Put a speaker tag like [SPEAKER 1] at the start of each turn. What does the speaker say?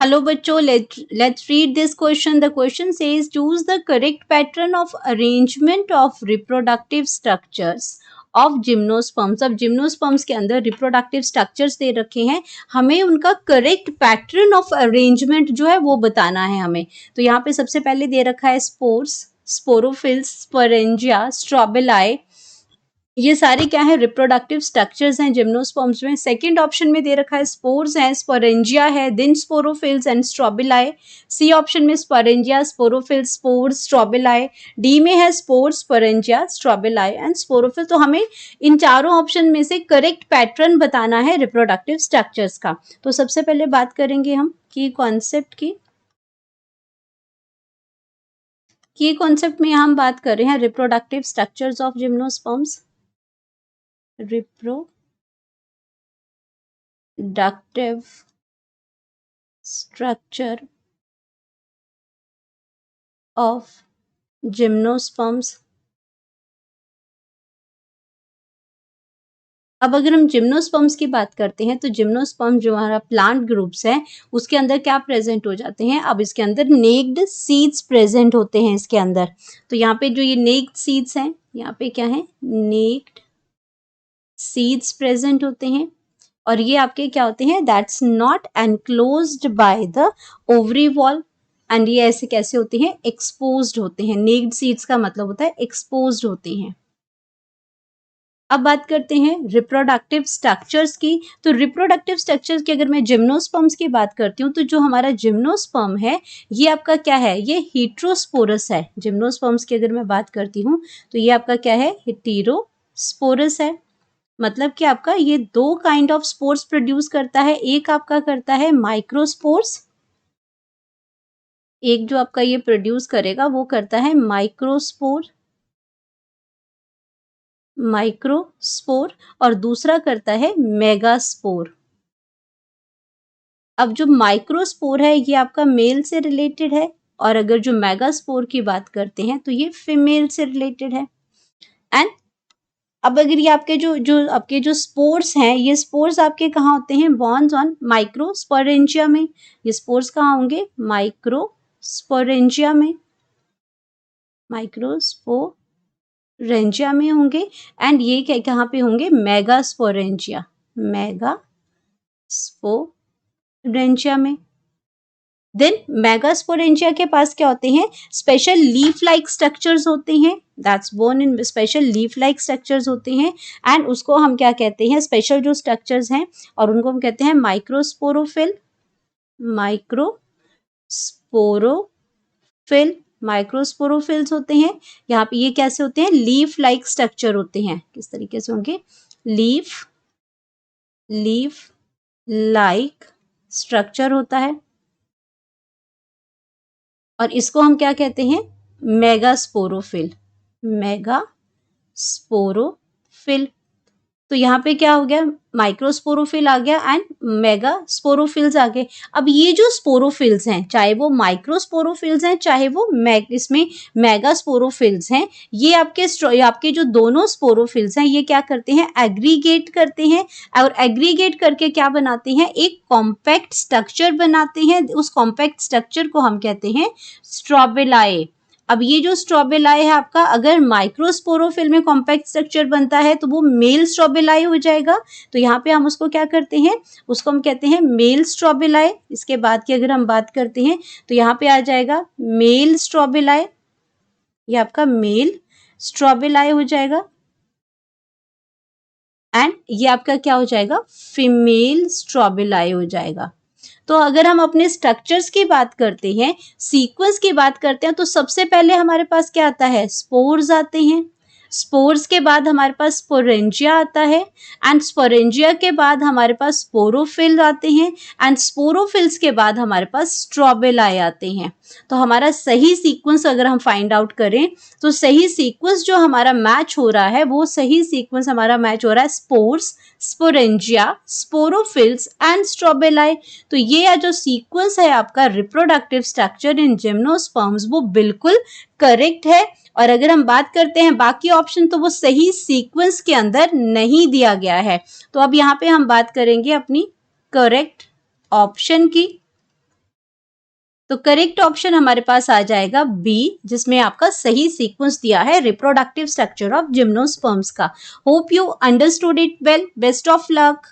[SPEAKER 1] Hello बच्चों, let's read this question. The question says choose the correct pattern of arrangement of reproductive structures of gymnosperms. अब gymnosperms के अंदर reproductive structures दे रखे हैं, हमें उनका करेक्ट पैटर्न ऑफ अरेंजमेंट जो है वो बताना है हमें. तो यहाँ पे सबसे पहले दे रखा है स्पोर्स, स्पोरोफिल्स, स्पोरेंजिया, स्ट्रोबिलाई. ये सारे क्या है, रिप्रोडक्टिव स्ट्रक्चर्स हैं जिम्नोस्पर्म्स में. सेकंड ऑप्शन में दे रखा है स्पोर्स हैं, स्पोरेंजिया है, then sporophylls and strobili. C option में sporangia, sporophylls, spores, strobili. D में है spores, sporangia, strobili and sporophyll. तो हमें इन चारों ऑप्शन में से करेक्ट पैटर्न बताना है रिप्रोडक्टिव स्ट्रक्चर्स का. तो सबसे पहले बात करेंगे हम की कॉन्सेप्ट की. कॉन्सेप्ट में हम बात कर रहे हैं reproductive structures of gymnosperms. reproductive structure of gymnosperms. अब अगर हम जिम्नोस्पर्म्स की बात करते हैं तो जिम्नोस्पर्म जो हमारा प्लांट ग्रुप्स है उसके अंदर क्या प्रेजेंट हो जाते हैं. अब इसके अंदर नेक्ड सीड्स प्रेजेंट होते हैं इसके अंदर. तो यहाँ पे जो ये नेक्ड सीड्स हैं, यहाँ पे क्या है, नेक्ड सीड्स प्रेजेंट होते हैं. और ये आपके क्या होते हैं, that's not enclosed by the ovary wall. And ये ऐसे कैसे होते हैं, एक्सपोज्ड होते हैं. नेक्ड सीड्स का मतलब होता है एक्सपोज्ड होते हैं. अब बात करते हैं रिप्रोडक्टिव स्ट्रक्चर्स की. तो रिप्रोडक्टिव स्ट्रक्चर्स की अगर मैं जिम्नोस्पर्म्स की बात करती हूँ तो जो हमारा जिम्नोस्पर्म है ये आपका क्या है, ये हेटेरोस्पोरस है. जिम्नोस्पर्म्स की अगर मैं बात करती हूँ तो ये आपका क्या है, हेटेरोस्पोरस है. मतलब कि आपका ये दो काइंड ऑफ स्पोर्स प्रोड्यूस करता है. एक आपका करता है माइक्रोस्पोर्स, एक जो आपका ये प्रोड्यूस करेगा वो करता है माइक्रोस्पोर और दूसरा करता है मेगास्पोर. अब जो माइक्रोस्पोर है ये आपका मेल से रिलेटेड है और अगर जो मेगास्पोर की बात करते हैं तो ये फीमेल से रिलेटेड है. एंड अब अगर ये आपके आपके जो स्पोर्स हैं, ये स्पोर्स आपके कहाँ होते हैं, बॉर्न्स ऑन माइक्रोस्पोरेंजिया में. ये स्पोर्स कहाँ होंगे, माइक्रोस्पोरेंजिया में, माइक्रोस्पोरेंजिया में होंगे. एंड ये कहाँ पे होंगे, मेगास्पोरेंजिया, मेगास्पोरेंजिया में. देन मेगास्पोरेंजिया के पास क्या होते हैं, स्पेशल लीफ लाइक स्ट्रक्चर्स होते हैं. That's borne in special leaf like structures होते हैं. एंड उसको हम क्या कहते हैं, स्पेशल जो स्ट्रक्चर्स हैं और उनको हम कहते हैं माइक्रोस्पोरोफिल. माइक्रोस्पोरोफिल्स होते हैं. यहाँ पे ये कैसे होते हैं, लीफ लाइक स्ट्रक्चर होते हैं. किस तरीके से होंगे, लीफ लाइक स्ट्रक्चर होता है. और इसको हम क्या कहते हैं, मेगास्पोरोफिल. तो यहाँ पे क्या हो गया, माइक्रोस्पोरोफिल आ गया एंड मेगास्पोरोफिल्स आ गए. अब ये जो स्पोरोफिल्स हैं, चाहे वो माइक्रोस्पोरोफिल्स हैं चाहे वो इसमें मेगास्पोरोफिल्स हैं, ये आपके जो दोनों स्पोरोफिल्स हैं ये क्या करते हैं, एग्रीगेट करते हैं. और एग्रीगेट करके क्या बनाते हैं, एक कॉम्पैक्ट स्ट्रक्चर बनाते हैं. उस कॉम्पैक्ट स्ट्रक्चर को हम कहते हैं स्ट्रोबिलाई. अब ये जो स्ट्रोबिलाई है आपका, अगर माइक्रोस्पोरोफिल में कॉम्पैक्ट स्ट्रक्चर बनता है तो वो मेल स्ट्रोबिलाई हो जाएगा. तो यहाँ पे हम उसको क्या करते हैं, उसको हम कहते हैं मेल स्ट्रोबिलाई. इसके बाद की अगर हम बात करते हैं तो यहाँ पे आ जाएगा मेल स्ट्रोबिलाई. ये आपका मेल स्ट्रोबिलाई हो जाएगा. एंड ये आपका क्या हो जाएगा, फीमेल स्ट्रोबिलाई हो जाएगा. तो अगर हम अपने स्ट्रक्चर्स की बात करते हैं, सीक्वेंस की बात करते हैं, तो सबसे पहले हमारे पास क्या आता है, स्पोर्स आते हैं. स्पोर्स के बाद हमारे पास स्पोरेंजिया आता है. एंड स्पोरेंजिया के बाद हमारे पास स्पोरोफिल आते हैं. एंड स्पोरोफिल्स के बाद हमारे पास स्ट्रोबिलाई आते हैं. तो हमारा सही सीक्वेंस अगर हम फाइंड आउट करें तो सही सीक्वेंस जो हमारा मैच हो रहा है, वो सही सीक्वेंस हमारा मैच हो रहा है spores, sporangia, sporophylls and strobili. तो ये जो सीक्वेंस है आपका रिप्रोडक्टिव स्ट्रक्चर इन जिम्नोस्पर्म्स, वो बिल्कुल करेक्ट है. और अगर हम बात करते हैं बाकी ऑप्शन, तो वो सही सीक्वेंस के अंदर नहीं दिया गया है. तो अब यहाँ पे हम बात करेंगे अपनी करेक्ट ऑप्शन की. तो करेक्ट ऑप्शन हमारे पास आ जाएगा बी, जिसमें आपका सही सीक्वेंस दिया है रिप्रोडक्टिव स्ट्रक्चर ऑफ जिम्नोस्पर्म्स का। Hope you understood it well. Best of luck.